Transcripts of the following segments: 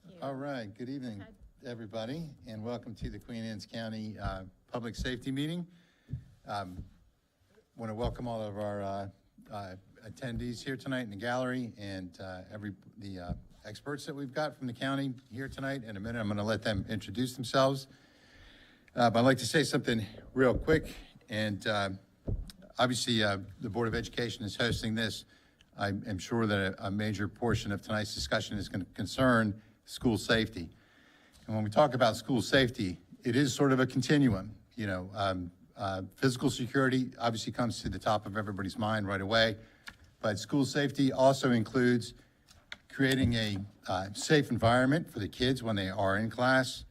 you. All right, good evening, everybody, and welcome to the Queen Anne's County Public Safety Meeting. Want to welcome all of our attendees here tonight in the gallery and the experts that we've got from the county here tonight. In a minute, I'm going to let them introduce themselves. But I'd like to say something real quick, and obviously the Board of Education is hosting this. I am sure that a major portion of tonight's discussion is going to concern school safety. And when we talk about school safety, it is sort of a continuum. You know, physical security obviously comes to the top of everybody's mind right away, but school safety also includes creating a safe environment for the kids when they are in class.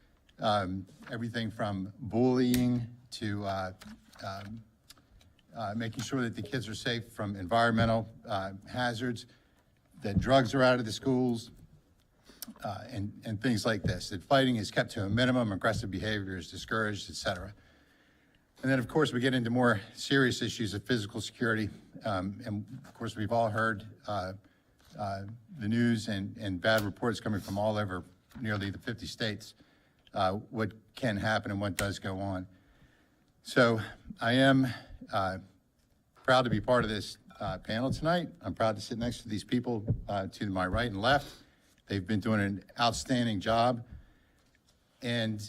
Everything from bullying to making sure that the kids are safe from environmental hazards, that drugs are out of the schools, and things like this, that fighting is kept to a minimum, aggressive behavior is discouraged, et cetera. And then, of course, we get into more serious issues of physical security. And, of course, we've all heard the news and bad reports coming from all over nearly the 50 states, what can happen and what does go on. So I am proud to be part of this panel tonight. I'm proud to sit next to these people to my right and left. They've been doing an outstanding job. And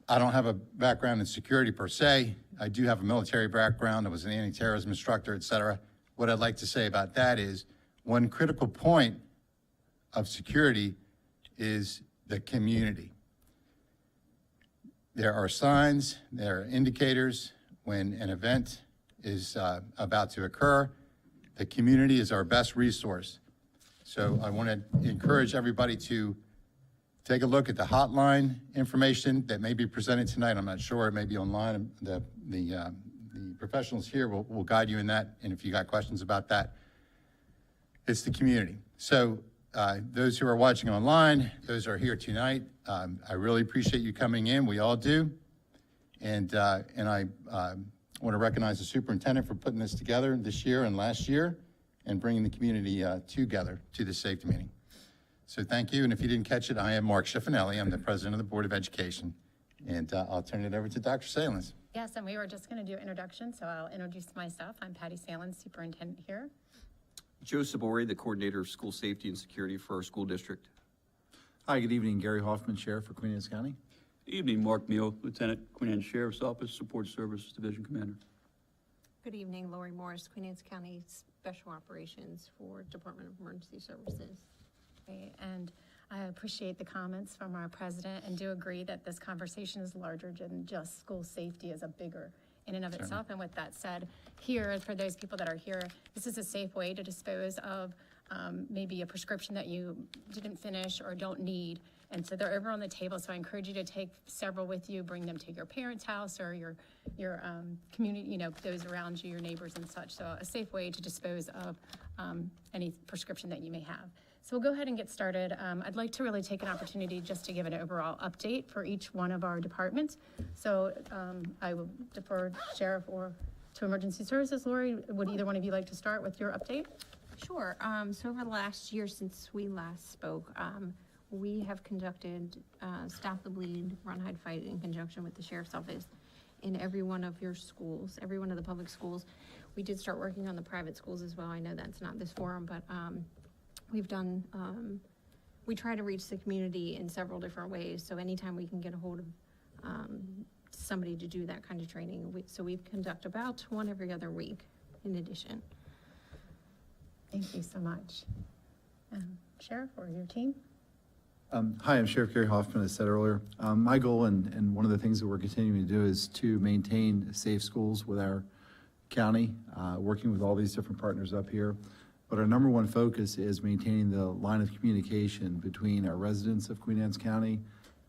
I don't have a background in security per se. I do have a military background. I was an anti-terrorism instructor, et cetera. What I'd like to say about that is one critical point of security is the community. There are signs, there are indicators when an event is about to occur. The community is our best resource. So I want to encourage everybody to take a look at the hotline information that may be presented tonight. I'm not sure, it may be online. The professionals here will guide you in that, and if you got questions about that, it's the community. So those who are watching online, those who are here tonight, I really appreciate you coming in. We all do. And I want to recognize the superintendent for putting this together this year and last year and bringing the community together to this safety meeting. So thank you. And if you didn't catch it, I am Mark Schiffinelli. I'm the president of the Board of Education. And I'll turn it over to Dr. Salins. Yes, and we were just going to do introductions, so I'll introduce myself. I'm Patty Salins, superintendent here. Joe Sabori, the coordinator of school safety and security for our school district. Hi, good evening. Gary Hoffman, Sheriff for Queen Anne's County. Good evening, Mark Mio, Lieutenant, Queen Anne Sheriff's Office, Support Services Division Commander. Good evening, Lori Morris, Queen Anne's County Special Operations for Department of Emergency Services. Okay, and I appreciate the comments from our president and do agree that this conversation is larger than just school safety as a bigger in and of itself. And with that said, here, for those people that are here, this is a safe way to dispose of maybe a prescription that you didn't finish or don't need. And so they're over on the table, so I encourage you to take several with you, bring them to your parents' house or your community, you know, those around you, your neighbors and such. So a safe way to dispose of any prescription that you may have. So we'll go ahead and get started. I'd like to really take an opportunity just to give an overall update for each one of our departments. So I will defer Sheriff or to Emergency Services. Lori, would either one of you like to start with your update? Sure. So over the last year since we last spoke, we have conducted Stop the Bleed, Run, Hide, Fight in conjunction with the Sheriff's Office in every one of your schools, every one of the public schools. We did start working on the private schools as well. I know that's not this forum, but we've done, we try to reach the community in several different ways. So anytime we can get a hold of somebody to do that kind of training, so we conduct about one every other week in addition. Thank you so much. Sheriff or your team? Hi, I'm Sheriff Gary Hoffman, as I said earlier. My goal and one of the things that we're continuing to do is to maintain safe schools with our county, working with all these different partners up here. But our number one focus is maintaining the line of communication between our residents of Queen Anne's County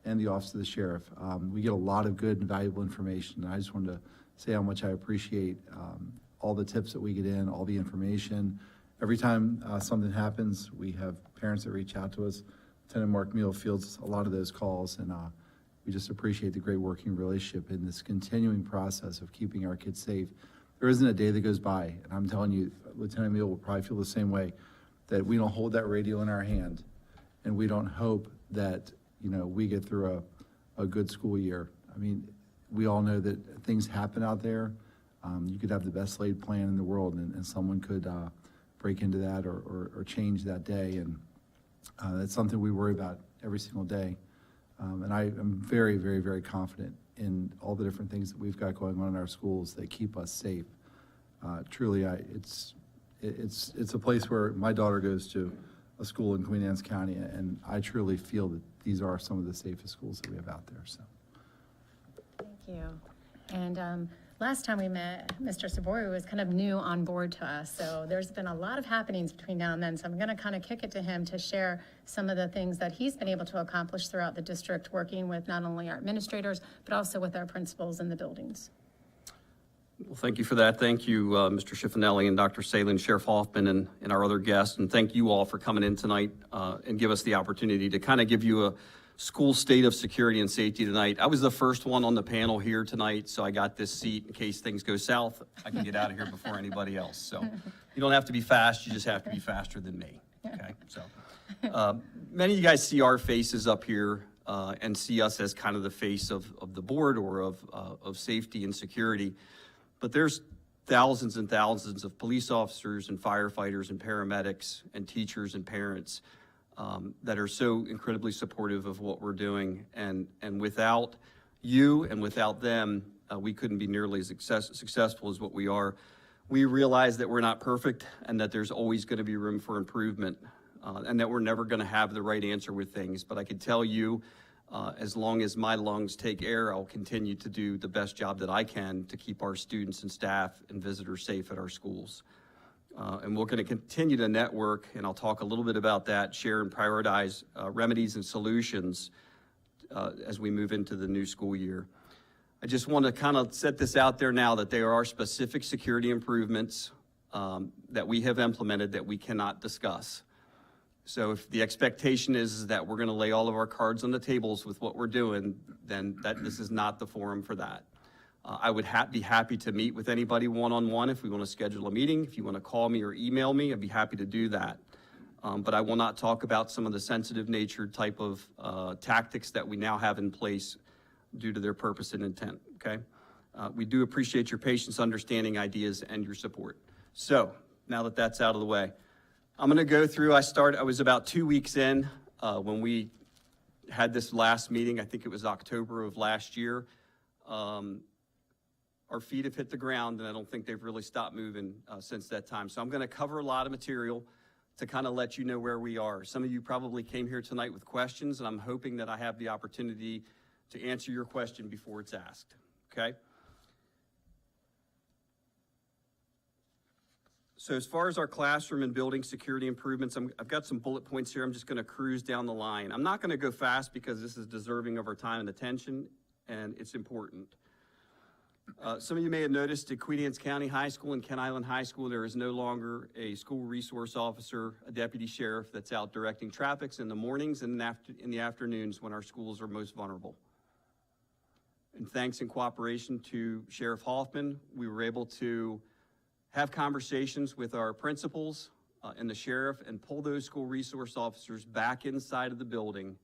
and the Office of the Sheriff. We get a lot of good and valuable information. And I just wanted to say how much I appreciate all the tips that we get in, all the information. Every time something happens, we have parents that reach out to us. Lieutenant Mark Mule fields a lot of those calls, and we just appreciate the great working relationship in this continuing process of keeping our kids safe. There isn't a day that goes by, and I'm telling you, Lieutenant Mule will probably feel the same way, that we don't hold that radio in our hand, and we don't hope that we get through a good school year. I mean, we all know that things happen out there. You could have the best laid plan in the world, and someone could break into that or change that day, and that's something we worry about every single day. And I am very, very, very confident in all the different things that we've got going on in our schools that keep us safe. Truly, it's a place where my daughter goes to a school in Queen Anne's County, and I truly feel that these are some of the safest schools that we have out there, so. Thank you. And last time we met, Mr. Sabori was kind of new on board to us, so there's been a lot of happenings between now and then, so I'm going to kind of kick it to him to share some of the things that he's been able to accomplish throughout the district, working with not only our administrators, but also with our principals in the buildings. Well, thank you for that. Thank you, Mr. Schiffinelli and Dr. Salin, Sheriff Hoffman, and our other guests. And thank you all for coming in tonight and give us the opportunity to kind of give you a school state of security and safety tonight. I was the first one on the panel here tonight, so I got this seat in case things go south. I can get out of here before anybody else. So you don't have to be fast. You just have to be faster than me. Okay. So many of you guys see our faces up here and see us as kind of the face of the board or of safety and security. But there's thousands and thousands of police officers and firefighters and paramedics and teachers and parents that are so incredibly supportive of what we're doing. And without you and without them, we couldn't be nearly as successful as what we are. We realize that we're not perfect and that there's always going to be room for improvement and that we're never going to have the right answer with things. But I can tell you, as long as my lungs take air, I'll continue to do the best job that I can to keep our students and staff and visitors safe at our schools. And we're going to continue to network, and I'll talk a little bit about that, share and prioritize remedies and solutions as we move into the new school year. I just want to kind of set this out there now that there are specific security improvements that we have implemented that we cannot discuss. So if the expectation is that we're going to lay all of our cards on the tables with what we're doing, then this is not the forum for that. I would be happy to meet with anybody one-on-one if we want to schedule a meeting. If you want to call me or email me, I'd be happy to do that. But I will not talk about some of the sensitive nature type of tactics that we now have in place due to their purpose and intent, okay? We do appreciate your patience, understanding, ideas, and your support. So now that that's out of the way, I'm going to go through. I was about 2 weeks in when we had this last meeting. I think it was October of last year. Our feet have hit the ground, and I don't think they've really stopped moving since that time. So I'm going to cover a lot of material to kind of let you know where we are. Some of you probably came here tonight with questions, and I'm hoping that I have the opportunity to answer your question before it's asked, okay? So as far as our classroom and building security improvements, I've got some bullet points here. I'm just going to cruise down the line. I'm not going to go fast because this is deserving of our time and attention, and it's important. Some of you may have noticed at Queen Anne's County High School and Kent Island High School, there is no longer a school resource officer, a deputy sheriff that's out directing traffic in the mornings and in the afternoons when our schools are most vulnerable. And thanks in cooperation to Sheriff Hoffman, we were able to have conversations with our principals and the sheriff and pull those school resource officers back inside of the building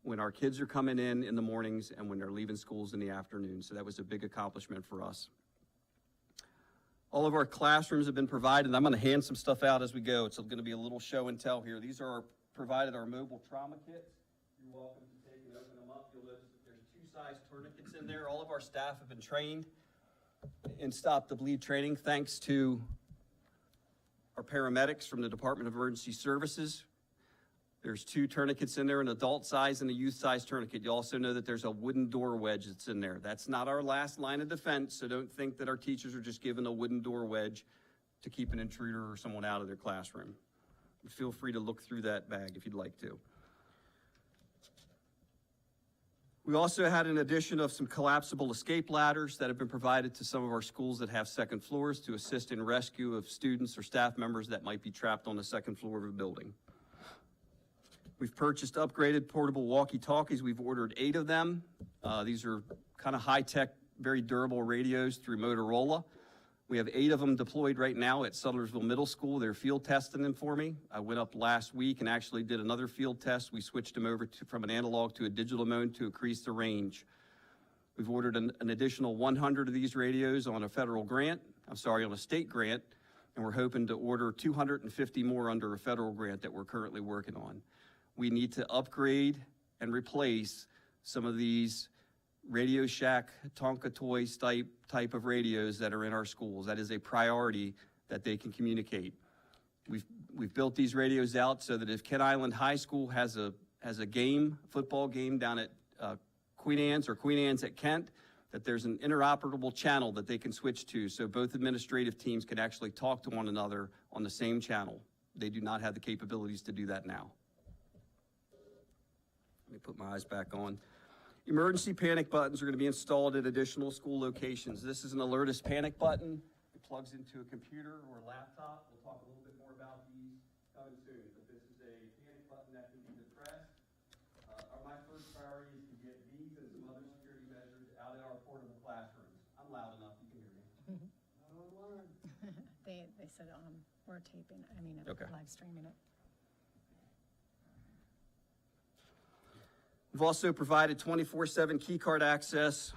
when our kids are coming in the mornings and when they're leaving schools in the afternoon. So that was a big accomplishment for us. All of our classrooms have been provided. I'm going to hand some stuff out as we go. It's going to be a little show and tell here. These are provided our mobile trauma kits. You're welcome to take and open them up. You'll notice that there's 2 size tourniquets in there. All of our staff have been trained in Stop the Bleed training, thanks to our paramedics from the Department of Emergency Services. There's 2 tourniquets in there, an adult size and a youth size tourniquet. You also know that there's a wooden door wedge that's in there. That's not our last line of defense, so don't think that our teachers are just given a wooden door wedge to keep an intruder or someone out of their classroom. Feel free to look through that bag if you'd like to. We also had an addition of some collapsible escape ladders that have been provided to some of our schools that have second floors to assist in rescue of students or staff members that might be trapped on the second floor of a building. We've purchased upgraded portable walkie-talkies. We've ordered 8 of them. These are kind of high-tech, very durable radios through Motorola. We have 8 of them deployed right now at Suttersville Middle School. They're field testing them for me. I went up last week and actually did another field test. We switched them over from an analog to a digital mode to increase the range. We've ordered an additional 100 of these radios on a on a state grant, and we're hoping to order 250 more under a federal grant that we're currently working on. We need to upgrade and replace some of these Radio Shack, Tonka Toys type of radios that are in our schools. That is a priority that they can communicate. We've built these radios out so that if Kent Island High School has a football game down at Queen Anne's or Queen Anne's at Kent, that there's an interoperable channel that they can switch to so both administrative teams can actually talk to one another on the same channel. They do not have the capabilities to do that now. Let me put my eyes back on. Emergency panic buttons are going to be installed at additional school locations. This is an Alertus panic button. It plugs into a computer or a laptop. We'll talk a little bit more about these coming soon, but this is a panic button that can be depressed. My first priority is to get these and some other security measures out in our portable classrooms. I'm loud enough, you can hear me. They said, we're taping, Okay. live streaming it. We've also provided 24/7 key card access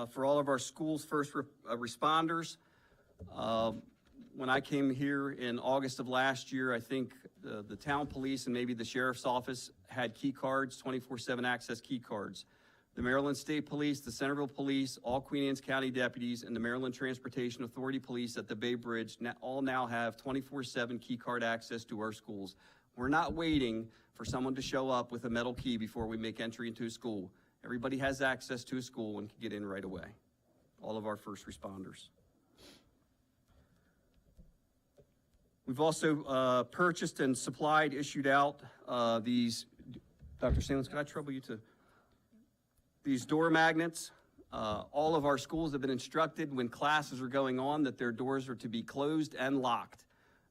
for all of our schools' first responders. When I came here in August of last year, I think the town police and maybe the sheriff's office had key cards, 24/7 access key cards. The Maryland State Police, the Centerville Police, all Queen Anne's County deputies, and the Maryland Transportation Authority Police at the Bay Bridge all now have 24/7 key card access to our schools. We're not waiting for someone to show up with a metal key before we make entry into a school. Everybody has access to a school and can get in right away. All of our first responders. We've also purchased and supplied, issued out these, Dr. Salins, can I trouble you to? These door magnets. All of our schools have been instructed when classes are going on that their doors are to be closed and locked.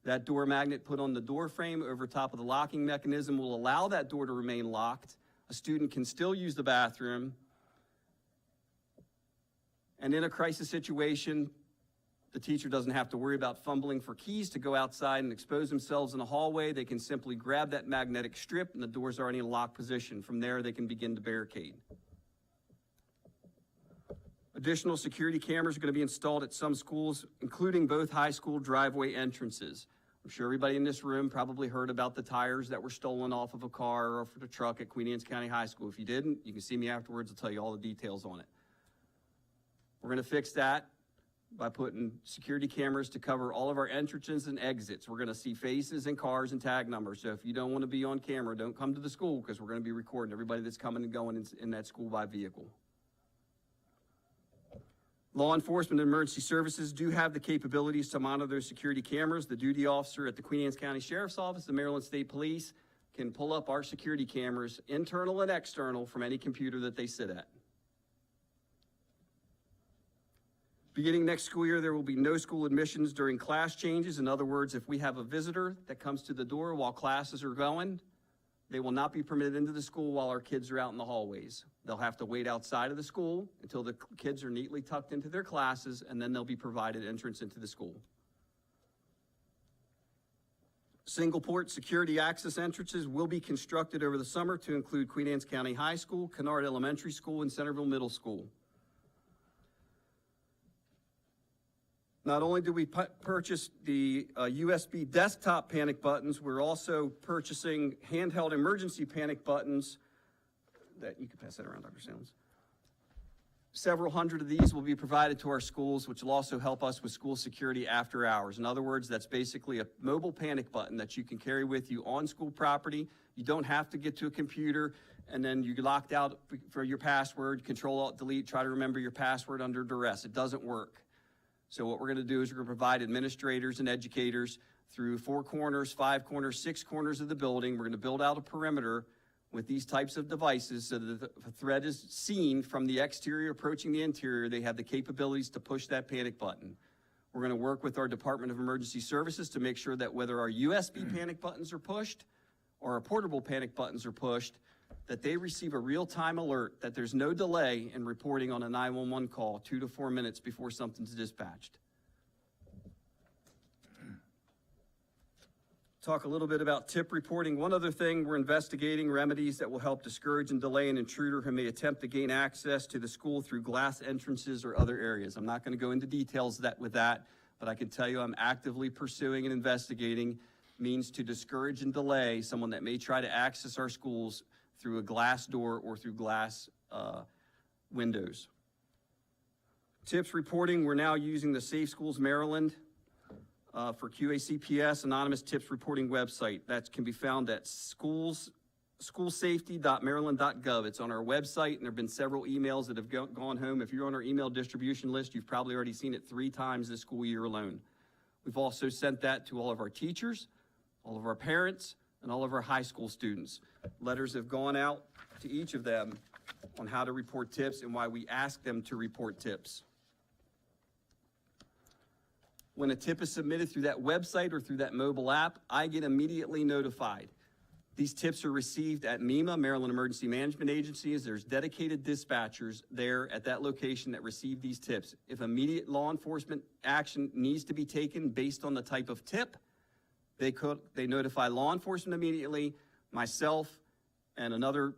That door magnet put on the door frame over top of the locking mechanism will allow that door to remain locked. A student can still use the bathroom. And in a crisis situation, the teacher doesn't have to worry about fumbling for keys to go outside and expose themselves in a hallway. They can simply grab that magnetic strip and the door's already in a locked position. From there, they can begin to barricade. Additional security cameras are going to be installed at some schools, including both high school driveway entrances. I'm sure everybody in this room probably heard about the tires that were stolen off of a car or off of a truck at Queen Anne's County High School. If you didn't, you can see me afterwards. I'll tell you all the details on it. We're going to fix that by putting security cameras to cover all of our entrances and exits. We're going to see faces and cars and tag numbers. So if you don't want to be on camera, don't come to the school because we're going to be recording everybody that's coming and going in that school by vehicle. Law enforcement and emergency services do have the capabilities to monitor those security cameras. The duty officer at the Queen Anne's County Sheriff's Office, the Maryland State Police, can pull up our security cameras, internal and external, from any computer that they sit at. Beginning next school year, there will be no school admissions during class changes. In other words, if we have a visitor that comes to the door while classes are going, they will not be permitted into the school while our kids are out in the hallways. They'll have to wait outside of the school until the kids are neatly tucked into their classes, and then they'll be provided entrance into the school. Single port security access entrances will be constructed over the summer to include Queen Anne's County High School, Kennard Elementary School, and Centerville Middle School. Not only did we purchase the USB desktop panic buttons, we're also purchasing handheld emergency panic buttons that you can pass that around, Dr. Salins. Several hundred of these will be provided to our schools, which will also help us with school security after hours. In other words, that's basically a mobile panic button that you can carry with you on school property. You don't have to get to a computer and then you're locked out for your password, Control-Alt-Delete, try to remember your password under duress. It doesn't work. So what we're going to do is we're going to provide administrators and educators through 4 corners, 5 corners, 6 corners of the building. We're going to build out a perimeter with these types of devices so that if a threat is seen from the exterior approaching the interior, they have the capabilities to push that panic button. We're going to work with our Department of Emergency Services to make sure that whether our USB panic buttons are pushed or our portable panic buttons are pushed, that they receive a real-time alert that there's no delay in reporting on a 911 call 2 to 4 minutes before something's dispatched. Talk a little bit about tip reporting. One other thing, we're investigating remedies that will help discourage and delay an intruder who may attempt to gain access to the school through glass entrances or other areas. I'm not going to go into details with that, but I can tell you I'm actively pursuing and investigating means to discourage and delay someone that may try to access our schools through a glass door or through glass windows. Tips reporting, we're now using the Safe Schools Maryland for QACPS Anonymous Tips Reporting website. That can be found at schoolsafety.maryland.gov. It's on our website, and there have been several emails that have gone home. If you're on our email distribution list, you've probably already seen it 3 times this school year alone. We've also sent that to all of our teachers, all of our parents, and all of our high school students. Letters have gone out to each of them on how to report tips and why we ask them to report tips. When a tip is submitted through that website or through that mobile app, I get immediately notified. These tips are received at MEMA, Maryland Emergency Management Agencies. There's dedicated dispatchers there at that location that receive these tips. If immediate law enforcement action needs to be taken based on the type of tip, they notify law enforcement immediately. Myself and another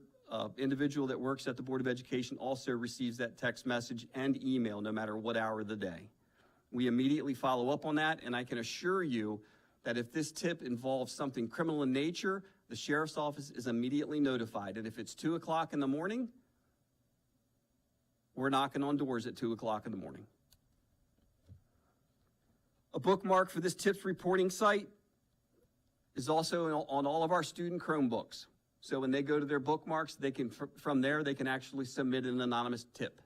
individual that works at the Board of Education also receives that text message and email no matter what hour of the day. We immediately follow up on that, and I can assure you that if this tip involves something criminal in nature, the sheriff's office is immediately notified. And if it's 2 o'clock in the morning, we're knocking on doors at 2 o'clock in the morning. A bookmark for this tips reporting site is also on all of our student Chromebooks. So when they go to their bookmarks, they can, from there, they can actually submit an anonymous tip.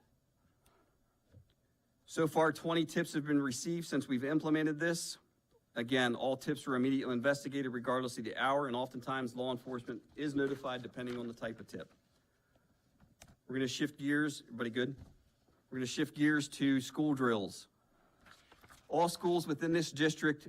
So far, 20 tips have been received since we've implemented this. Again, all tips are immediately investigated regardless of the hour, and oftentimes law enforcement is notified depending on the type of tip. We're going to shift gears. Everybody good? We're going to shift gears to school drills. All schools within this district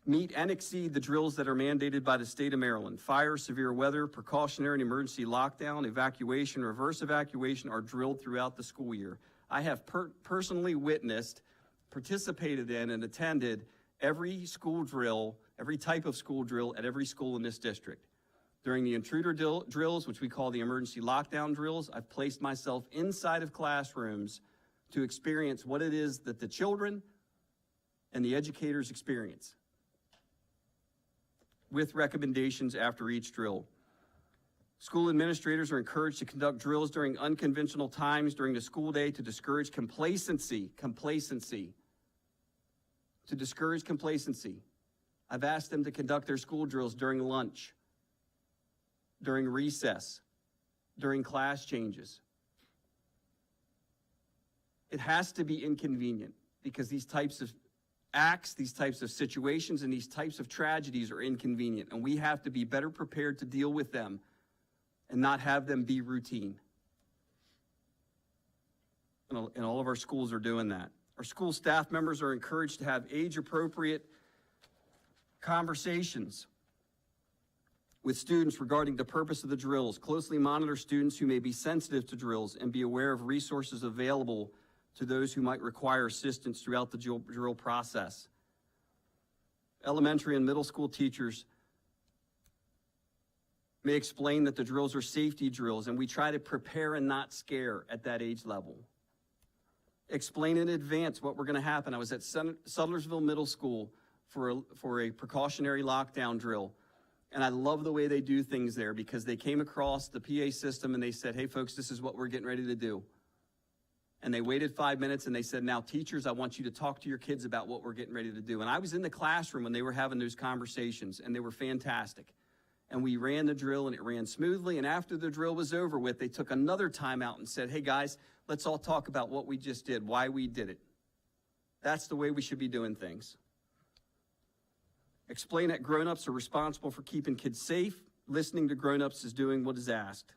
meet and exceed the drills that are mandated by the state of Maryland. Fire, severe weather, precautionary and emergency lockdown, evacuation, reverse evacuation are drilled throughout the school year. I have personally witnessed, participated in, and attended every school drill, every type of school drill at every school in this district. During the intruder drills, which we call the emergency lockdown drills, I've placed myself inside of classrooms to experience what it is that the children and the educators experience, with recommendations after each drill. School administrators are encouraged to conduct drills during unconventional times during the school day to discourage complacency. To discourage complacency. I've asked them to conduct their school drills during lunch, during recess, during class changes. It has to be inconvenient because these types of acts, these types of situations, and these types of tragedies are inconvenient, and we have to be better prepared to deal with them and not have them be routine. And all of our schools are doing that. Our school staff members are encouraged to have age-appropriate conversations with students regarding the purpose of the drills, closely monitor students who may be sensitive to drills, and be aware of resources available to those who might require assistance throughout the drill process. Elementary and middle school teachers may explain that the drills are safety drills, and we try to prepare and not scare at that age level. Explain in advance what we're going to happen. I was at Sudlersville Middle School for a precautionary lockdown drill, and I love the way they do things there because they came across the PA system and they said, hey folks, this is what we're getting ready to do. And they waited 5 minutes and they said, now teachers, I want you to talk to your kids about what we're getting ready to do. And I was in the classroom when they were having those conversations, and they were fantastic. And we ran the drill and it ran smoothly. And after the drill was over with, they took another time out and said, hey guys, let's all talk about what we just did, why we did it. That's the way we should be doing things. Explain that grown-ups are responsible for keeping kids safe. Listening to grown-ups is doing what is asked.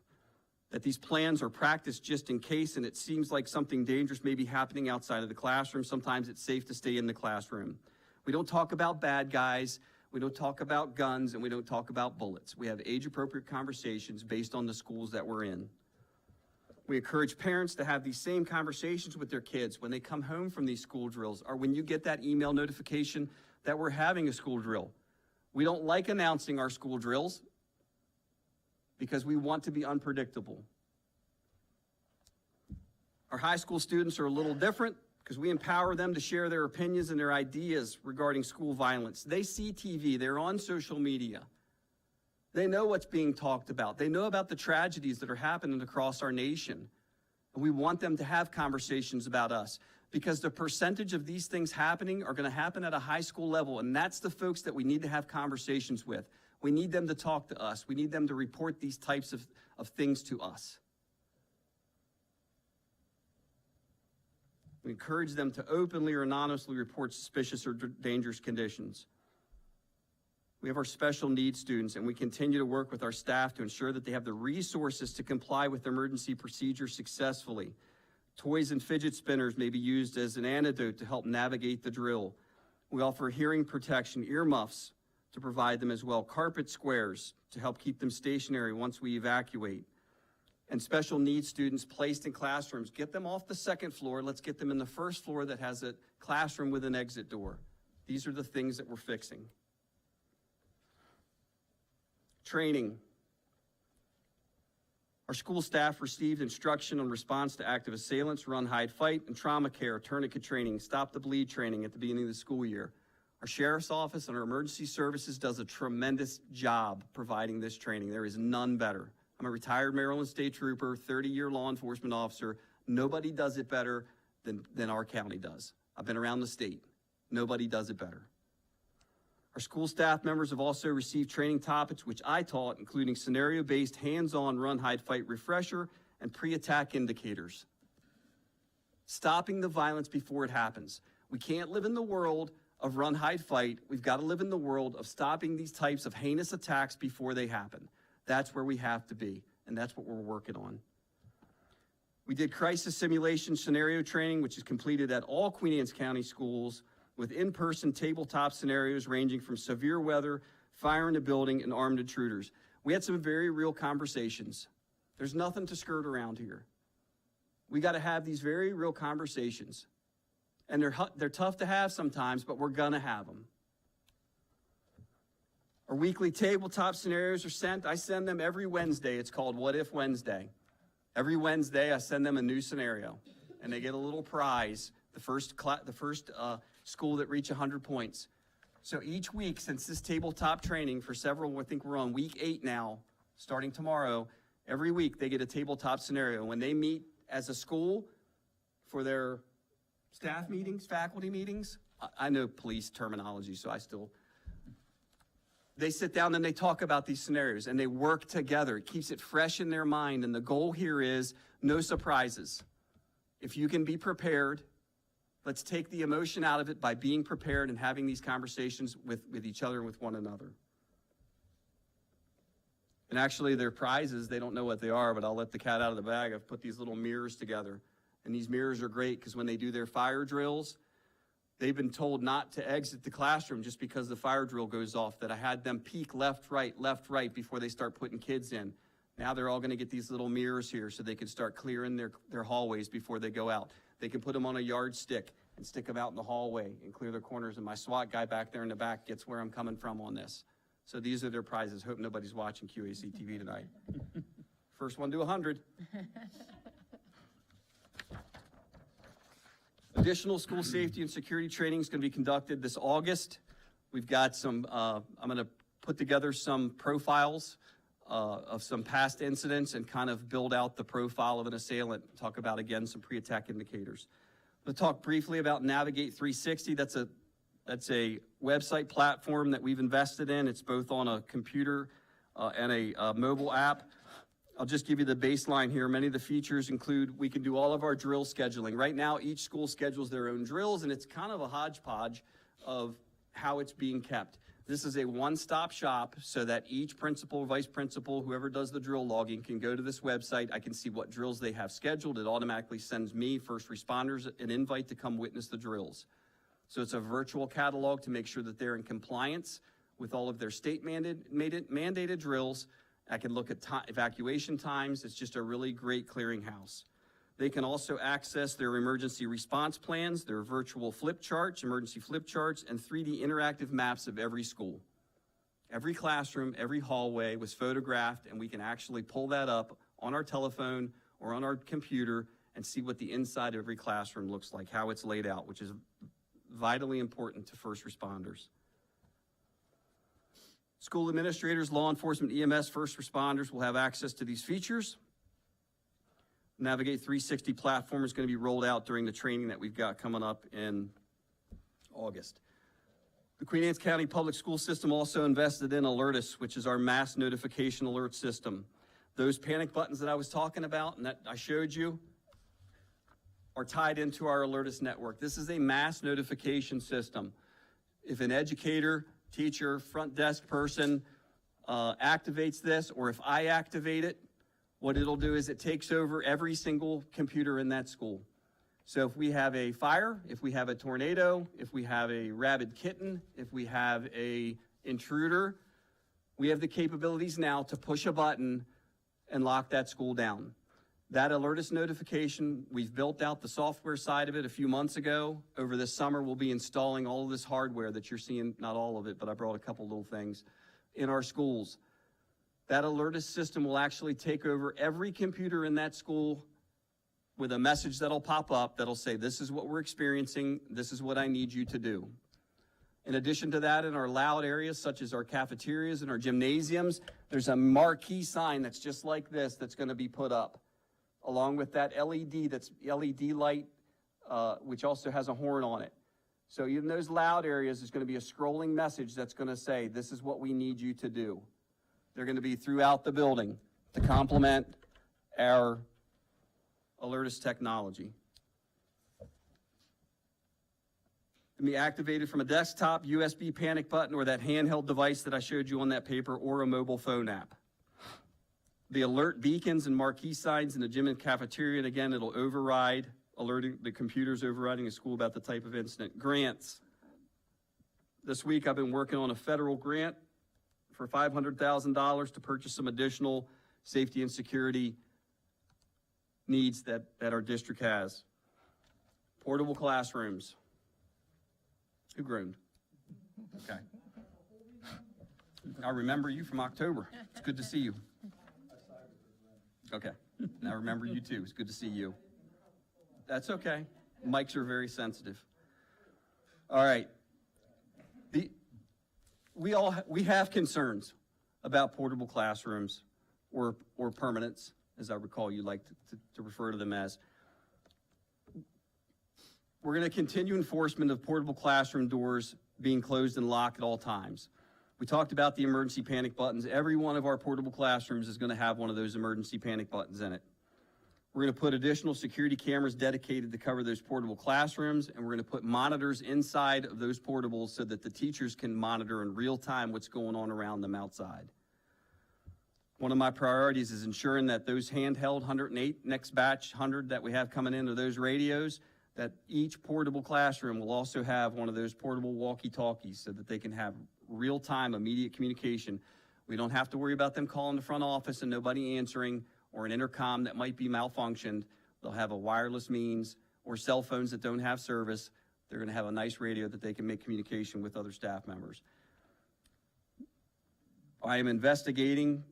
That these plans are practiced just in case, and it seems like something dangerous may be happening outside of the classroom. Sometimes it's safe to stay in the classroom. We don't talk about bad guys. We don't talk about guns, and we don't talk about bullets. We have age-appropriate conversations based on the schools that we're in. We encourage parents to have these same conversations with their kids when they come home from these school drills, or when you get that email notification that we're having a school drill. We don't like announcing our school drills because we want to be unpredictable. Our high school students are a little different because we empower them to share their opinions and their ideas regarding school violence. They see TV, they're on social media. They know what's being talked about. They know about the tragedies that are happening across our nation. And we want them to have conversations about us because the percentage of these things happening are going to happen at a high school level, and that's the folks that we need to have conversations with. We need them to talk to us. We need them to report these types of things to us. We encourage them to openly or anonymously report suspicious or dangerous conditions. We have our special needs students, and we continue to work with our staff to ensure that they have the resources to comply with emergency procedures successfully. Toys and fidget spinners may be used as an antidote to help navigate the drill. We offer hearing protection, earmuffs to provide them as well, carpet squares to help keep them stationary once we evacuate. And special needs students placed in classrooms, get them off the second floor. Let's get them in the first floor that has a classroom with an exit door. These are the things that we're fixing. Training. Our school staff received instruction on response to active assailants, run, hide, fight, and trauma care, tourniquet training, stop the bleed training at the beginning of the school year. Our sheriff's office and our emergency services does a tremendous job providing this training. There is none better. I'm a retired Maryland State Trooper, 30-year law enforcement officer. Nobody does it better than our county does. I've been around the state. Nobody does it better. Our school staff members have also received training topics which I taught, including scenario-based hands-on run, hide, fight refresher and pre-attack indicators. Stopping the violence before it happens. We can't live in the world of run, hide, fight. We've got to live in the world of stopping these types of heinous attacks before they happen. That's where we have to be, and that's what we're working on. We did crisis simulation scenario training, which is completed at all Queen Anne's County schools, with in-person tabletop scenarios ranging from severe weather, fire in a building, and armed intruders. We had some very real conversations. There's nothing to skirt around here. We got to have these very real conversations. And they're tough to have sometimes, but we're going to have them. Our weekly tabletop scenarios are sent. I send them every Wednesday. It's called What If Wednesday. Every Wednesday, I send them a new scenario, and they get a little prize. The first school that reach 100 points. So each week, since this tabletop training for several, I think we're on week 8 now, starting tomorrow, every week they get a tabletop scenario. When they meet as a school for their staff meetings, faculty meetings, I know police terminology, so they sit down and they talk about these scenarios and they work together. It keeps it fresh in their mind, and the goal here is no surprises. If you can be prepared, let's take the emotion out of it by being prepared and having these conversations with each other and with one another. And actually, their prizes, they don't know what they are, but I'll let the cat out of the bag. I've put these little mirrors together. And these mirrors are great because when they do their fire drills, they've been told not to exit the classroom just because the fire drill goes off, that I had them peek left, right before they start putting kids in. Now they're all going to get these little mirrors here so they can start clearing their hallways before they go out. They can put them on a yardstick and stick them out in the hallway and clear their corners. And my SWAT guy back there in the back gets where I'm coming from on this. So these are their prizes. Hope nobody's watching QACTV tonight. First one to 100. Additional school safety and security training is going to be conducted this August. We've got some, I'm going to put together some profiles of some past incidents and kind of build out the profile of an assailant. Talk about, again, some pre-attack indicators. I'm going to talk briefly about Navigate 360. That's a website platform that we've invested in. It's both on a computer and a mobile app. I'll just give you the baseline here. Many of the features include we can do all of our drill scheduling. Right now, each school schedules their own drills, and it's kind of a hodgepodge of how it's being kept. This is a one-stop shop so that each principal, vice principal, whoever does the drill logging can go to this website. I can see what drills they have scheduled. It automatically sends me, first responders, an invite to come witness the drills. So it's a virtual catalog to make sure that they're in compliance with all of their state mandated drills. I can look at evacuation times. It's just a really great clearinghouse. They can also access their emergency response plans, their virtual flip charts, emergency flip charts, and 3D interactive maps of every school. Every classroom, every hallway was photographed, and we can actually pull that up on our telephone or on our computer and see what the inside of every classroom looks like, how it's laid out, which is vitally important to first responders. School administrators, law enforcement, EMS, first responders will have access to these features. Navigate 360 platform is going to be rolled out during the training that we've got coming up in August. The Queen Anne's County Public School System also invested in Alertus, which is our mass notification alert system. Those panic buttons that I was talking about and that I showed you are tied into our Alertus network. This is a mass notification system. If an educator, teacher, front desk person activates this, or if I activate it, what it'll do is it takes over every single computer in that school. So if we have a fire, if we have a tornado, if we have a rabid kitten, if we have a intruder, we have the capabilities now to push a button and lock that school down. That Alertus notification, we've built out the software side of it a few months ago. Over this summer, we'll be installing all of this hardware that you're seeing, not all of it, but I brought a couple little things, in our schools. That Alertus system will actually take over every computer in that school with a message that'll pop up that'll say, this is what we're experiencing, this is what I need you to do. In addition to that, in our loud areas, such as our cafeterias and our gymnasiums, there's a marquee sign that's just like this that's going to be put up, along with that LED light, which also has a horn on it. So even those loud areas, there's going to be a scrolling message that's going to say, this is what we need you to do. They're going to be throughout the building to complement our Alertus technology. It can be activated from a desktop, USB panic button, or that handheld device that I showed you on that paper, or a mobile phone app. The alert beacons and marquee signs in the gym and cafeteria, and again, it'll override, alerting the computers overriding a school about the type of incident. Grants. This week I've been working on a federal grant for $500,000 to purchase some additional safety and security needs that our district has. Portable classrooms. Who groaned? Okay. I remember you from October. It's good to see you. Okay. And I remember you too. It's good to see you. That's okay. Mics are very sensitive. All right. We have concerns about portable classrooms or permanents, as I recall you like to refer to them as. We're going to continue enforcement of portable classroom doors being closed and locked at all times. We talked about the emergency panic buttons. Every one of our portable classrooms is going to have one of those emergency panic buttons in it. We're going to put additional security cameras dedicated to cover those portable classrooms, and we're going to put monitors inside of those portables so that the teachers can monitor in real time what's going on around them outside. One of my priorities is ensuring that those handheld 108, next batch 100 that we have coming into those radios, that each portable classroom will also have one of those portable walkie-talkies so that they can have real-time, immediate communication. We don't have to worry about them calling the front office and nobody answering, or an intercom that might be malfunctioned. They'll have a wireless means, or cell phones that don't have service. They're going to have a nice radio that they can make communication with other staff members. I am investigating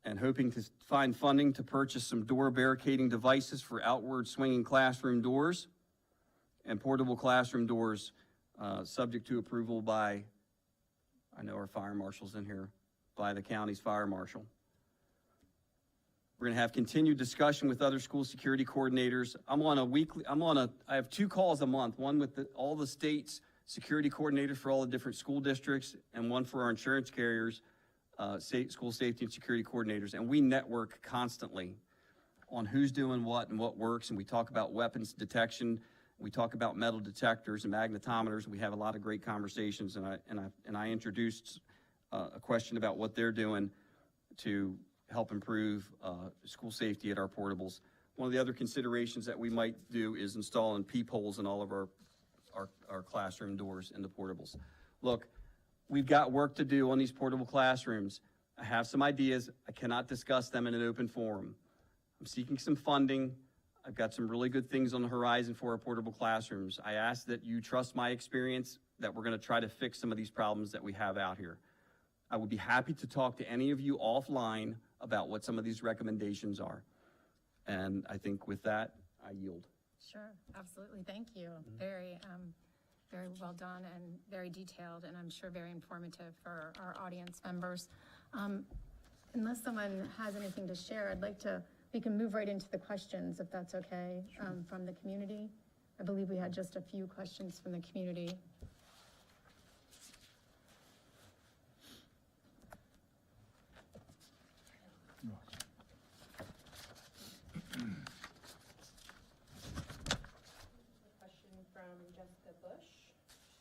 and hoping to find funding to purchase some door barricading devices for outward swinging classroom doors and portable classroom doors, subject to approval by, I know our fire marshal's in here, by the county's fire marshal. We're going to have continued discussion with other school security coordinators. I have 2 calls a month, one with all the state's security coordinators for all the different school districts, and one for our insurance carriers, school safety and security coordinators. And we network constantly on who's doing what and what works. And we talk about weapons detection. We talk about metal detectors and magnetometers. We have a lot of great conversations. And I introduced a question about what they're doing to help improve school safety at our portables. One of the other considerations that we might do is installing peepholes in all of our classroom doors in the portables. Look, we've got work to do on these portable classrooms. I have some ideas. I cannot discuss them in an open forum. I'm seeking some funding. I've got some really good things on the horizon for our portable classrooms. I ask that you trust my experience, that we're going to try to fix some of these problems that we have out here. I would be happy to talk to any of you offline about what some of these recommendations are. And I think with that, I yield. Sure, absolutely. Thank you. Very, very well done and very detailed, and I'm sure very informative for our audience members. Unless someone has anything to share, we can move right into the questions, if that's okay, from the community. I believe we had just a few questions from the community. Question from Jessica Bush.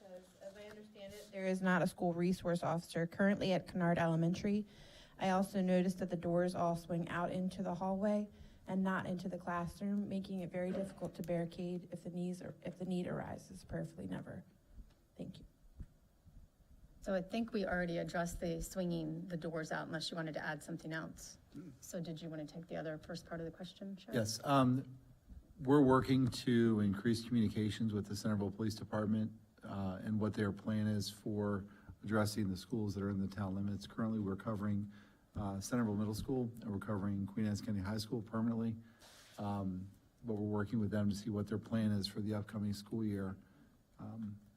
Says, as I understand it, there is not a school resource officer currently at Kennard Elementary. I also noticed that the doors all swing out into the hallway and not into the classroom, making it very difficult to barricade if the need arises. Prayerfully never. Thank you. So I think we already addressed the swinging the doors out, unless you wanted to add something else. So did you want to take the other first part of the question, Sheriff? Yes, we're working to increase communications with the Centerville Police Department and what their plan is for addressing the schools that are in the town limits. Currently, we're covering Centerville Middle School, and we're covering Queen Anne's County High School permanently. But we're working with them to see what their plan is for the upcoming school year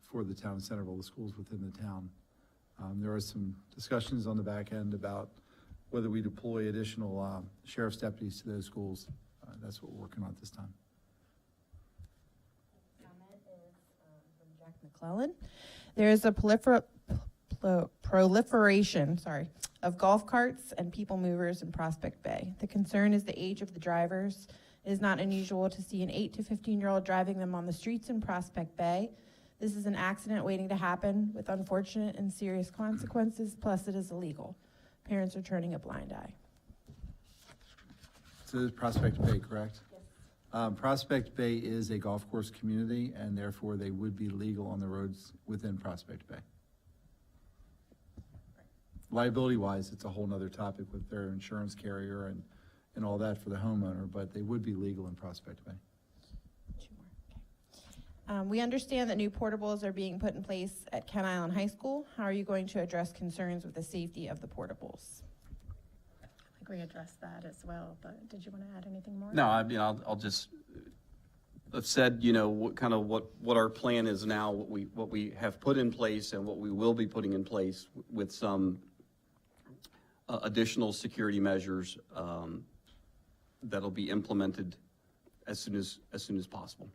for the town of Centerville, the schools within the town. There are some discussions on the back end about whether we deploy additional sheriff's deputies to those schools. That's what we're working on at this time. Comment is from Jack McClellan. There is a proliferation of golf carts and people movers in Prospect Bay. The concern is the age of the drivers. It is not unusual to see an 8 to 15-year-old driving them on the streets in Prospect Bay. This is an accident waiting to happen with unfortunate and serious consequences, plus it is illegal. Parents are turning a blind eye. So this is Prospect Bay, correct? Yes. Prospect Bay is a golf course community, and therefore they would be legal on the roads within Prospect Bay. Liability-wise, it's a whole nother topic with their insurance carrier and all that for the homeowner, but they would be legal in Prospect Bay. Two more. Okay. We understand that new portables are being put in place at Kent Island High School. How are you going to address concerns with the safety of the portables? I think we addressed that as well, but did you want to add anything more? No, I mean, I'll just, I've said, what our plan is now, what we have put in place and what we will be putting in place with some additional security measures that'll be implemented as soon as possible.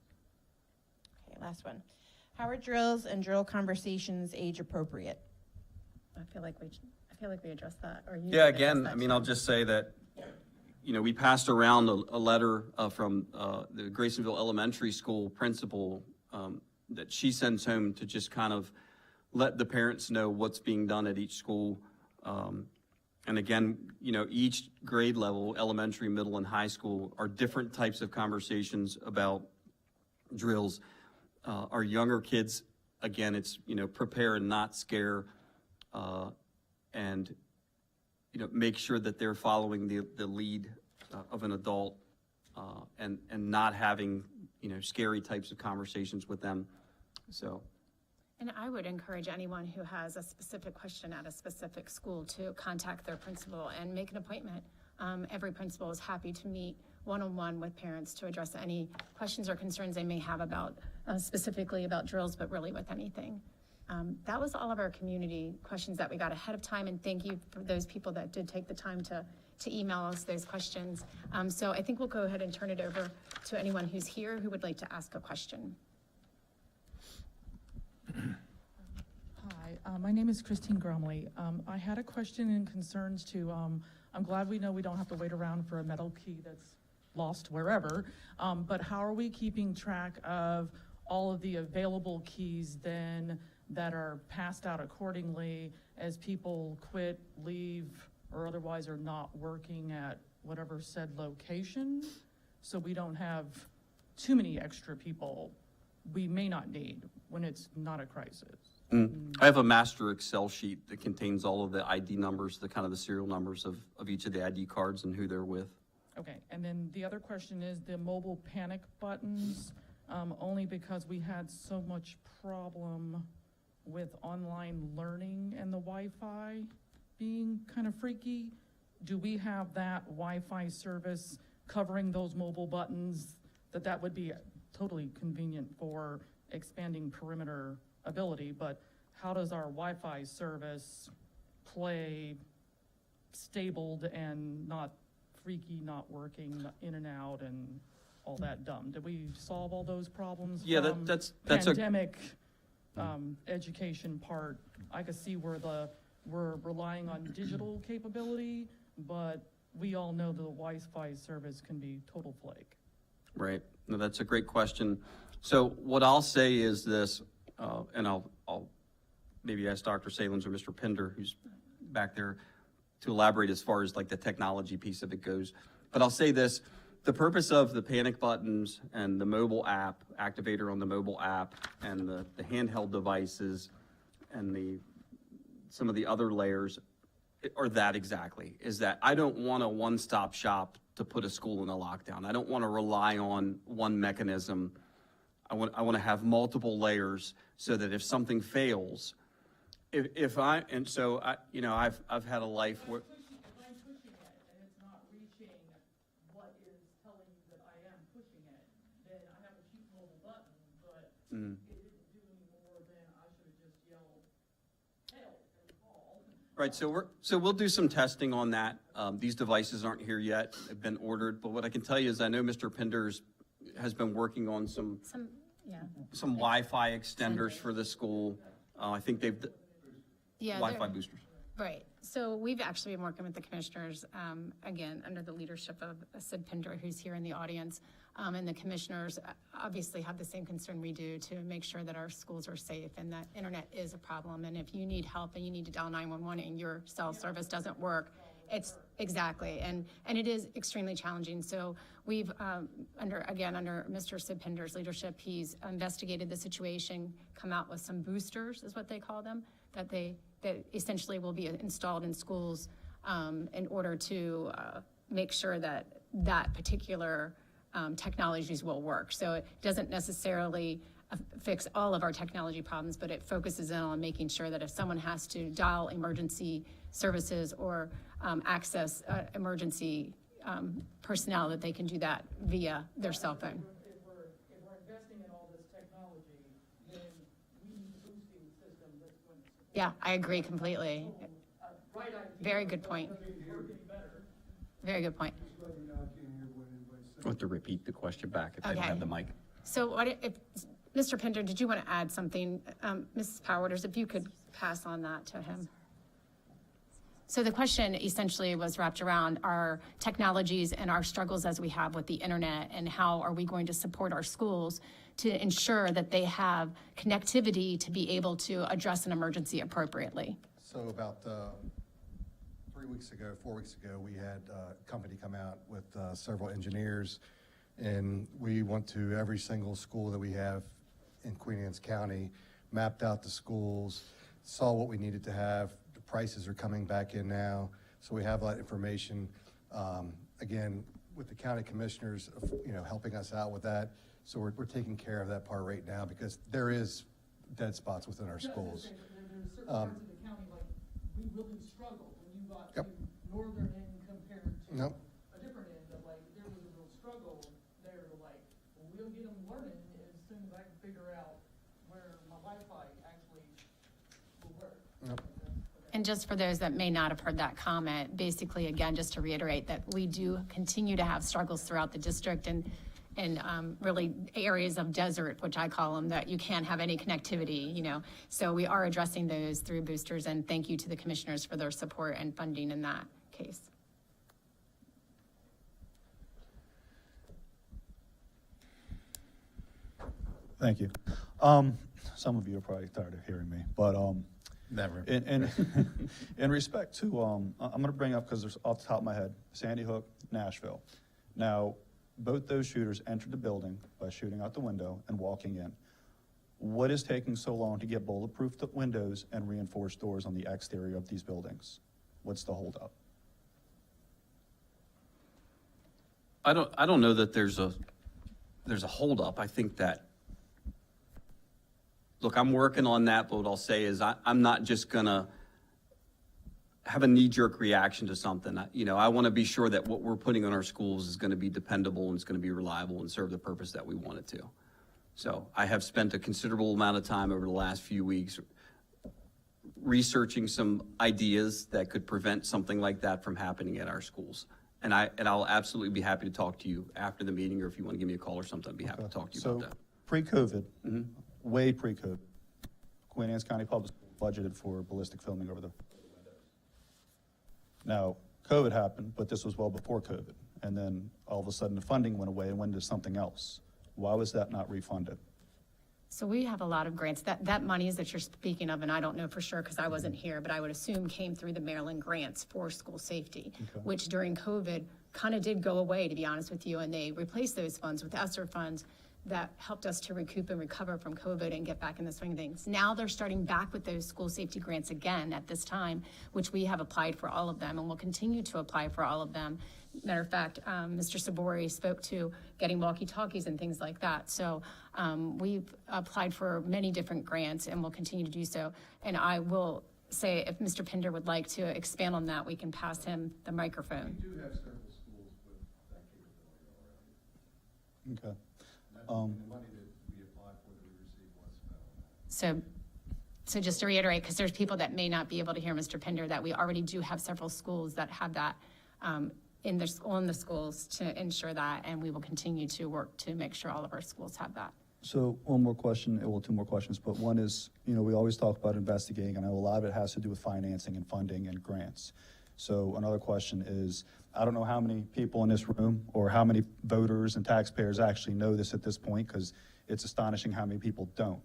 Okay, last one. How are drills and drill conversations age appropriate? I feel like we addressed that, or you. Yeah, did address again, that I mean, too. I'll just say that, we passed around a letter from the Graysonville Elementary School principal that she sends home to just kind of let the parents know what's being done at each school. And again, each grade level, elementary, middle, and high school, are different types of conversations about drills. Our younger kids, again, it's, prepare and not scare, and, make sure that they're following the lead of an adult and not having, scary types of conversations with them. So. And I would encourage anyone who has a specific question at a specific school to contact their principal and make an appointment. Every principal is happy to meet one-on-one with parents to address any questions or concerns they may have about, specifically about drills, but really with anything. That was all of our community questions that we got ahead of time, and thank you for those people that did take the time to email us those questions. So I think we'll go ahead and turn it over to anyone who's here who would like to ask a question. Hi, my name is Christine Grumley. I had a question and concerns to, I'm glad we know we don't have to wait around for a metal key that's lost wherever, but how are we keeping track of all of the available keys then that are passed out accordingly as people quit, leave, or otherwise are not working at whatever said location? So we don't have too many extra people we may not need when it's not a crisis. I have a master Excel sheet that contains all of the ID numbers, the serial numbers of each of the ID cards and who they're with. Okay, and then the other question is the mobile panic buttons, only because we had so much problem with online learning and the Wi-Fi. being kind of freaky, do we have that Wi-Fi service covering those mobile buttons? That would be totally convenient for expanding perimeter ability, but how does our Wi-Fi service play stabled and not freaky, not working, in and out, and all that dumb? Did we solve all those problems? Yeah, from that's pandemic education part? I could see where we're relying on digital capability, but we all know the Wi-Fi service can be total flake. Right. No, that's a great question. So what I'll say is this, and I'll maybe ask Dr. Salins or Mr. Pender, who's back there, to elaborate as far as like the technology piece of it goes. But I'll say this, the purpose of the panic buttons and the mobile app, activator on the mobile app, and the handheld devices and some of the other layers are that exactly, is that I don't want a one-stop shop to put a school in a lockdown. I don't want to rely on one mechanism. I want to have multiple layers so that if something fails, I've had a life where, If I'm pushing it and it's not reaching what is telling you that I am pushing it, then I have a cute mobile button, but it didn't do any more than I should have just yelled, help, and call. right, so we'll do some testing on that. These devices aren't here yet, they've been ordered, but what I can tell you is I know Mr. Penders has been working on some Wi-Fi extenders for the school. I think they've, Yeah, Wi-Fi they're- boosters. Right. So we've actually been working with the commissioners, again, under the leadership of Sid Pinder, who's here in the audience. And the commissioners obviously have the same concern we do to make sure that our schools are safe and that internet is a problem. And if you need help and you need to dial 911 and your cell service doesn't work, it's exactly. And it is extremely challenging. So we've, under Mr. Sid Pinder's leadership, he's investigated the situation, come out with some boosters, is what they call them, that essentially will be installed in schools in order to make sure that that particular technologies will work. So it doesn't necessarily fix all of our technology problems, but it focuses in on making sure that if someone has to dial emergency services or access emergency personnel, that they can do that via their cell phone. If we're investing in all this technology, then we need a boosting system that's going to. Yeah, I agree completely. Right idea. Very good point. Very good point. I want to repeat the question back if they don't Okay. have the mic. So if, Mr. Pinder, did you want to add something? Mrs. Powers, if you could pass on that to him. So the question essentially was wrapped around our technologies and our struggles as we have with the internet, and how are we going to support our schools to ensure that they have connectivity to be able to address an emergency appropriately? So about 4 weeks ago, we had a company come out with several engineers, and we went to every single school that we have in Queen Anne's County, mapped out the schools, saw what we needed to have. The prices are coming back in now, so we have that information. Again, with the county commissioners, helping us out with that. So we're taking care of that part right now, because there is dead spots within our schools. There's certain parts of the county, like, we really struggled when you got to Yep. northern end compared to Nope. a different end, but like, there was a real struggle there, like, well, we'll get them learning as soon as I can figure out where my Wi-Fi actually will work. Nope. And just for those that may not have heard that comment, basically, again, just to reiterate that we do continue to have struggles throughout the district and really areas of desert, which I call them, that you can't have any connectivity, So we are addressing those through boosters, and thank you to the commissioners for their support and funding in that case. Thank you. Some of you are probably tired of hearing me, but Never. in respect to, I'm going to bring up, because there's off the top of my head, Sandy Hook, Nashville. Now, both those shooters entered the building by shooting out the window and walking in. What is taking so long to get bulletproof windows and reinforced doors on the exterior of these buildings? What's the holdup? I don't know that there's a holdup. I think that, look, I'm working on that, but what I'll say is I'm not just gonna have a knee-jerk reaction to something. I want to be sure that what we're putting on our schools is going to be dependable and it's going to be reliable and serve the purpose that we want it to. So I have spent a considerable amount of time over the last few weeks researching some ideas that could prevent something like that from happening at our schools. And I'll absolutely be happy to talk to you after the meeting, or if you want to give me a call or something, I'd be happy to talk to you about that. Pre-COVID, way pre-COVID, Queen Anne's County Public Schools budgeted for ballistic filming over the windows. Now, COVID happened, but this was well before COVID. And then all of a sudden the funding went away and went into something else. Why was that not refunded? So we have a lot of grants. That monies that you're speaking of, and I don't know for sure because I wasn't here, but I would assume came through the Maryland grants for school safety, which during COVID kind of did go away, to be honest with you, and they replaced those funds with ESSER funds that helped us to recoup and recover from COVID and get back in the swing of things. Now they're starting back with those school safety grants again at this time, which we have applied for all of them and will continue to apply for all of them. Matter of fact, Mr. Sabori spoke to getting walkie-talkies and things like that. So we've applied for many different grants and will continue to do so. And I will say, if Mr. Pinder would like to expand on that, we can pass him the microphone. We do have several schools with that capability already. Okay. The money that we applied for that we received was spent on that. So just to reiterate, because there's people that may not be able to hear Mr. Pinder, that we already do have several schools that have that on the schools to ensure that, and we will continue to work to make sure all of our schools have that. So one more question, well, two more questions, but one is, we always talk about investigating, and I know a lot of it has to do with financing and funding and grants. So another question is, I don't know how many people in this room or how many voters and taxpayers actually know this at this point, because it's astonishing how many people don't.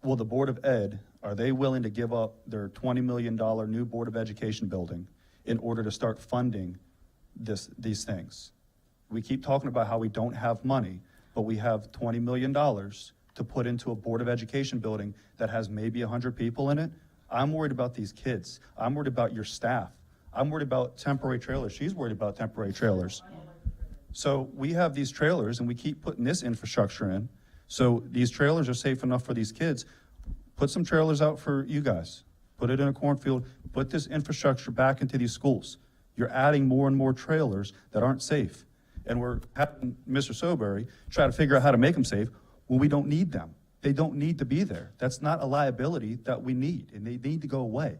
Will the Board of Ed, are they willing to give up their $20 million new Board of Education building in order to start funding these things? We keep talking about how we don't have money, but we have $20 million to put into a Board of Education building that has maybe 100 people in it. I'm worried about these kids. I'm worried about your staff. I'm worried about temporary trailers. She's worried about temporary trailers. So we have these trailers and we keep putting this infrastructure in. So these trailers are safe enough for these kids. Put some trailers out for you guys. Put it in a cornfield. Put this infrastructure back into these schools. You're adding more and more trailers that aren't safe. And we're having Mr. Soberry try to figure out how to make them safe when we don't need them. They don't need to be there. That's not a liability that we need, and they need to go away.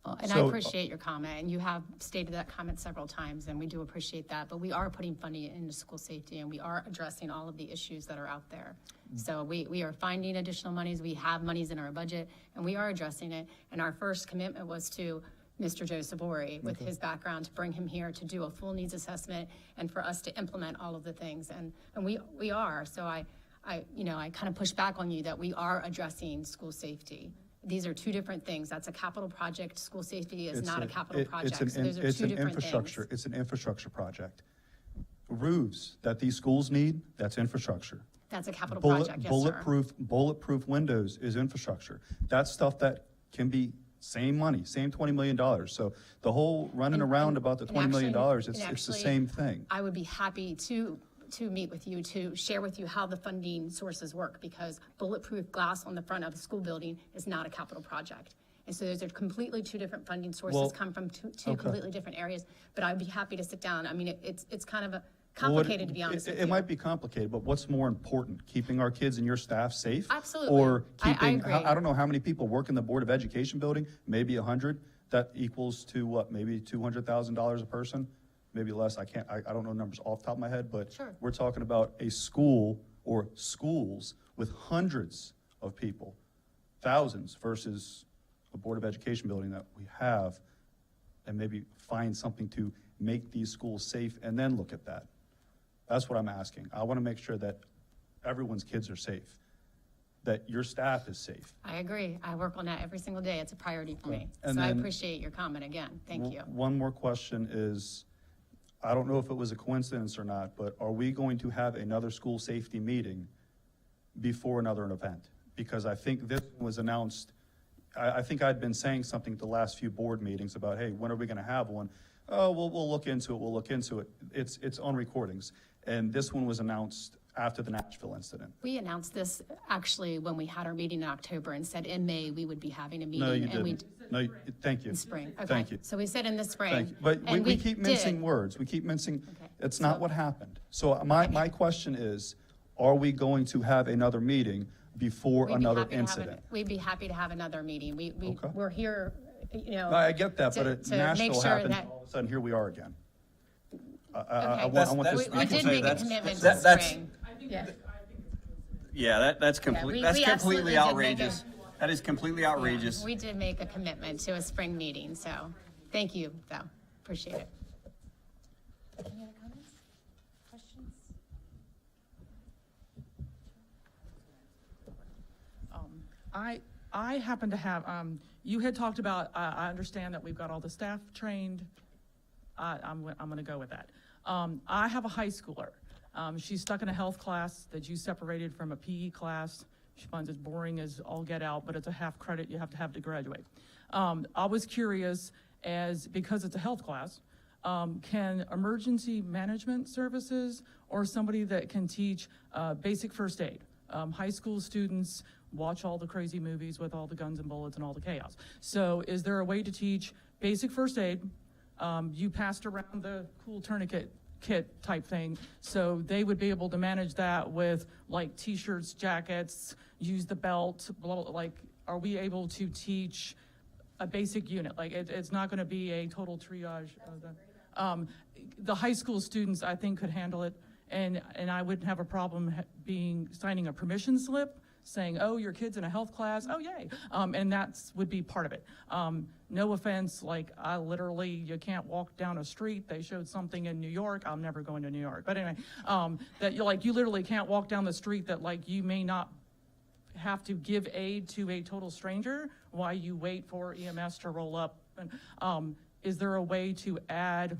Well, and I appreciate your comment, and you have stated that comment several times, and we do appreciate that. But we are putting funding into school safety, and we are addressing all of the issues that are out there. So we are finding additional monies. We have monies in our budget, and we are addressing it. And our first commitment was to Mr. Joe Sabori, with his background, to bring him here to do a full needs assessment and for us to implement all of the things. And we are. So I kind of push back on you that we are addressing school safety. These are two different things. That's a capital project. School safety is not a capital project. So those are two different things. It's an infrastructure project. Roofs that these schools need, that's infrastructure. That's a capital project, yes, sir. Bulletproof windows is infrastructure. That's stuff that can be same money, same $20 million. So the whole running around about the $20 million, it's the same thing. I would be happy to meet with you, to share with you how the funding sources work, because bulletproof glass on the front of a school building is not a capital project. And so those are completely two different funding sources, come from two completely different areas. But I'd be happy to sit down. I mean, it's kind of complicated, to be honest with you. It might be complicated, but what's more important, keeping our kids and your staff safe? Absolutely. Or keeping, I agree. I don't know how many people work in the Board of Education building, maybe 100. That equals to what, maybe $200,000 a person? Maybe less. I don't know numbers off the top of my head, but Sure. We're talking about a school or schools with hundreds of people, thousands, versus a Board of Education building that we have, and maybe find something to make these schools safe and then look at that. That's what I'm asking. I want to make sure that everyone's kids are safe, that your staff is safe. I agree. I work on that every single day. It's a priority for me. And So I then appreciate your comment again. Thank you. One more question is, I don't know if it was a coincidence or not, but are we going to have another school safety meeting before another event? Because I think this was announced, I think I'd been saying something at the last few board meetings about, hey, when are we going to have one? Oh, we'll look into it, we'll look into it. It's on recordings. And this one was announced after the Nashville incident. We announced this actually when we had our meeting in October and said in May we would be having a meeting. No, you and we didn't. No, thank you. In spring, okay. Thank you. So we said in the spring. Thank you. But and we keep mincing did. words. We keep mincing, Okay. it's not what happened. So my question is, are we going to have another meeting before We'd be another happy to have incident? we'd be happy to have another meeting. Okay. We're here, you know. No, I get that, but to make Nashville sure happened, that- all of a sudden, here we are again. I Okay. want this. We did make a commitment to that's- spring. Yeah. Yeah, that's we complete, that's absolutely completely did make outrageous. That is completely outrageous. We did make a commitment to a spring meeting, so thank you, though. Appreciate it. Any other comments? Questions? I happen to have, you had talked about, I understand that we've got all the staff trained. I'm gonna go with that. I have a high schooler. She's stuck in a health class that you separated from a PE class. She finds it boring as all get out, but it's a half credit you have to graduate. I was curious because it's a health class, can emergency management services or somebody that can teach basic first aid? High school students watch all the crazy movies with all the guns and bullets and all the chaos. So is there a way to teach basic first aid? You passed around the cool tourniquet kit type thing, so they would be able to manage that with like t-shirts, jackets, use the belt, blah, blah, like, are we able to teach a basic unit? Like, it's not gonna be a total triage of the high school students, I think, could handle it, and I wouldn't have a problem signing a permission slip saying, oh, your kid's in a health class, oh, yay. And would be part of it. No offense, like, you can't walk down a street. They showed something in New York. I'm never going to New York. But anyway, that you literally can't walk down the street that like you may not have to give aid to a total stranger while you wait for EMS to roll up. And is there a way to add,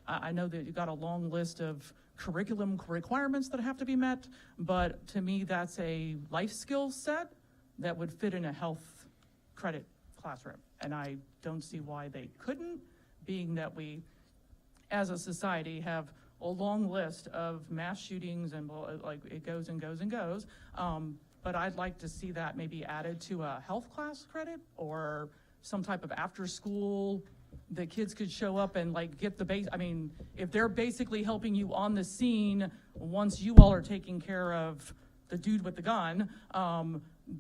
I know that you got a long list of curriculum requirements that have to be met, but to me, that's a life skill set that would fit in a health credit classroom. And I don't see why they couldn't, being that we, as a society, have a long list of mass shootings and like it goes and goes and goes. But I'd like to see that maybe added to a health class credit or some type of after school. The kids could show up and like get the base. I mean, if they're basically helping you on the scene, once you all are taking care of the dude with the gun,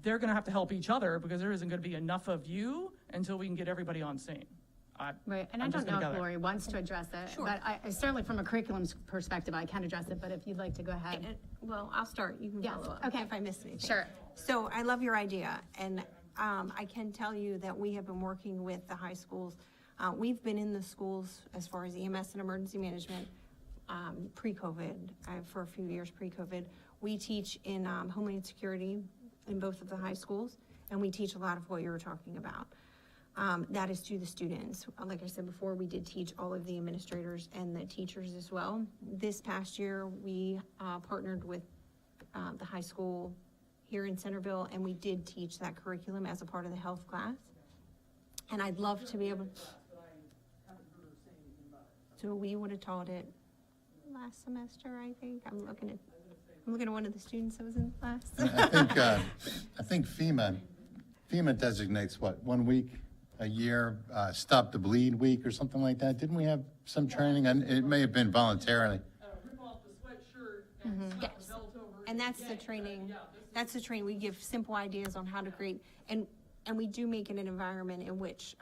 they're gonna have to help each other because there isn't gonna be enough of you until we can get everybody on scene. Right, and I'm I just don't know gonna if go there. Lori wants to address it, Sure. but I certainly from a curriculum perspective, I can address it, but if you'd like to go ahead. Well, I'll start, you can Yes, follow up okay. if I missed anything. Sure. So I love your idea, and I can tell you that we have been working with the high schools. We've been in the schools as far as EMS and emergency management pre-COVID, for a few years pre-COVID. We teach in Homeland Security in both of the high schools, and we teach a lot of what you were talking about. That is to the students. Like I said before, we did teach all of the administrators and the teachers as well. This past year, we partnered with the high school here in Centerville, and we did teach that curriculum as a part of the health class. And I'd love to be able, so we would have taught it last semester, I think. I'm looking at one of the students that was in the class. I think FEMA designates what, 1 week a year, Stop the Bleed Week or something like that. Didn't we have some training? And it may have been voluntarily. Rip off the sweatshirt and Yes. And that's the training, we give simple ideas on how to create, and we do make it an environment in which,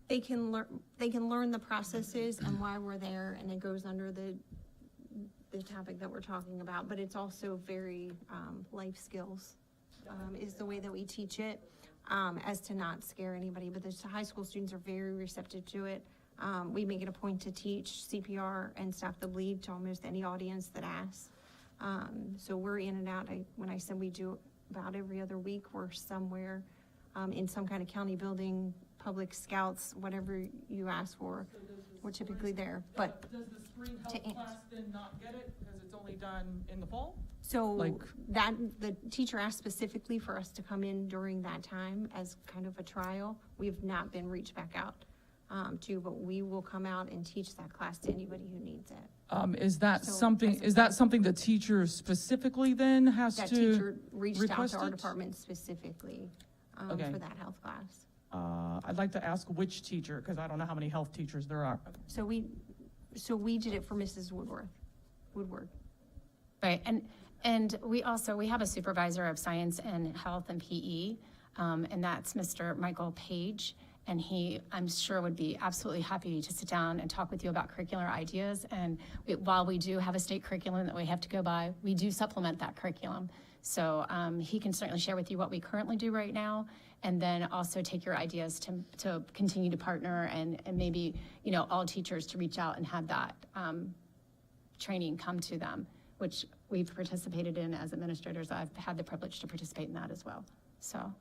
they can learn the processes and why we're there, and it goes under the topic that we're talking about, but it's also very, life skills, is the way that we teach it, as to not scare anybody, but the high school students are very receptive to it. We make it a point to teach CPR and Stop the Bleed to almost any audience that asks. So we're in and out. When I said we do about every other week, we're somewhere, in some kind of county building, public scouts, whatever you ask for, we're typically there, but. Does the spring To health class then not get it because it's only done in the fall? So Like- that, the teacher asked specifically for us to come in during that time as kind of a trial. We have not been reached back out, to, but we will come out and teach that class to anybody who needs it. Is that So, something, as a is that something the teacher specifically then has That to teacher reached out request to our it? department specifically Okay. for that health class. I'd like to ask which teacher, because I don't know how many health teachers there are. So we did it for Mrs. Woodward. Right, and we have a supervisor of science and health and PE, and that's Mr. Michael Page. And he, I'm sure, would be absolutely happy to sit down and talk with you about curricular ideas. And while we do have a state curriculum that we have to go by, we do supplement that curriculum. So he can certainly share with you what we currently do right now, and then also take your ideas to continue to partner and maybe, all teachers to reach out and have that training come to them, which we've participated in as administrators. I've had the privilege to participate in that as well. So,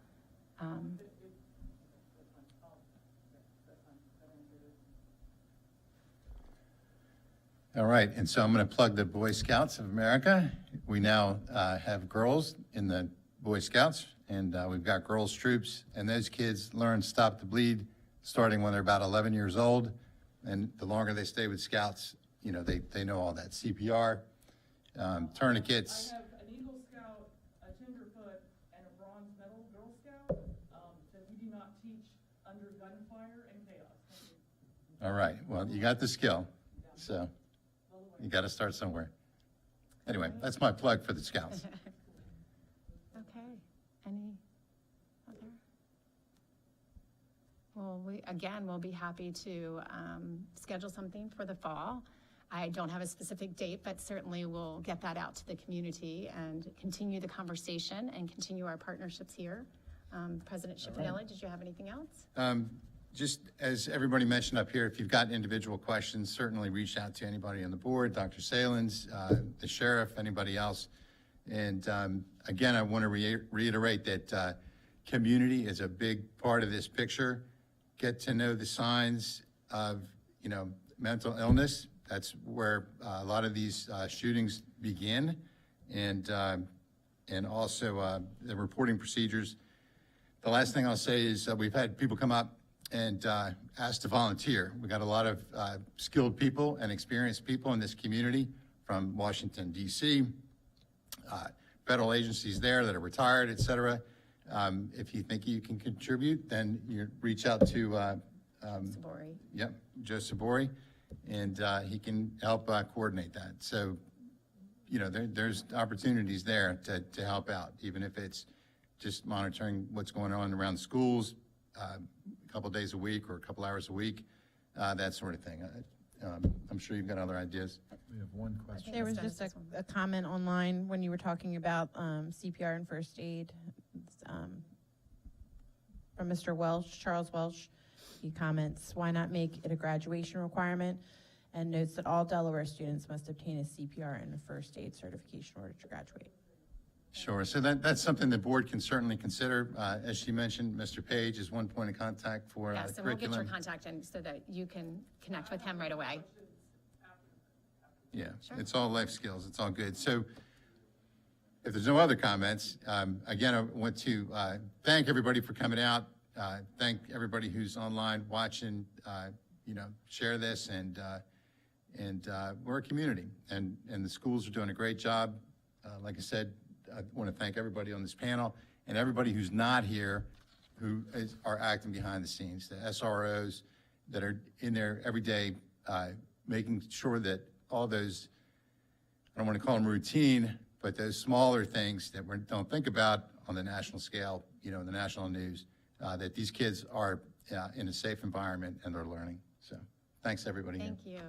All right, and so I'm going to plug the Boy Scouts of America. We now have girls in the Boy Scouts, and we've got girls troops, and those kids learn Stop the Bleed starting when they're about 11 years old, and the longer they stay with Scouts, they know all that CPR, tourniquets. I have an Eagle Scout, a Tenderfoot, and a Bronze Medal Girl Scout, that we do not teach under gunfire and chaos. All right, well, you got the skill, so you got to start somewhere. Anyway, that's my plug for the Scouts. okay, any other? Well, we'll be happy to schedule something for the fall. I don't have a specific date, but certainly we'll get that out to the community and continue the conversation and continue our partnerships here. President Schiaparelli, did you have anything else? Just as everybody mentioned up here, if you've got individual questions, certainly reach out to anybody on the board, Dr. Salins, the sheriff, anybody else. And again, I want to reiterate that community is a big part of this picture. Get to know the signs of, mental illness. That's where a lot of these shootings begin. And also the reporting procedures. The last thing I'll say is we've had people come up and ask to volunteer. We got a lot of skilled people and experienced people in this community from Washington, D.C., federal agencies there that are retired, et cetera. If you think you can contribute, then you reach out to Sabori. Yep, Joe Sabori, and he can help coordinate that. So, there's opportunities there to help out, even if it's just monitoring what's going on around the schools, a couple days a week or a couple hours a week, that sort of thing. I'm sure you've got other ideas. We have one question. There was just a comment online when you were talking about CPR and first aid from Mr. Welsh, Charles Welsh. He comments, why not make it a graduation requirement? And notes that all Delaware students must obtain a CPR and a first aid certification in order to graduate. Sure. So that's something the board can certainly consider. As she mentioned, Mr. Page is one point of contact for Yes, and we'll get your curriculum. contact in so that you can connect with him right away. Yeah, Sure. it's all life skills. It's all good. So if there's no other comments, again, I want to thank everybody for coming out. Thank everybody who's online watching, share this, and we're a community, and the schools are doing a great job. Like I said, I want to thank everybody on this panel and everybody who's not here who are acting behind the scenes, the SROs that are in there every day, making sure that all those, I don't want to call them routine, but those smaller things that we don't think about on the national scale, in the national news, that these kids are in a safe environment and they're learning. So thanks, everybody. Thank you.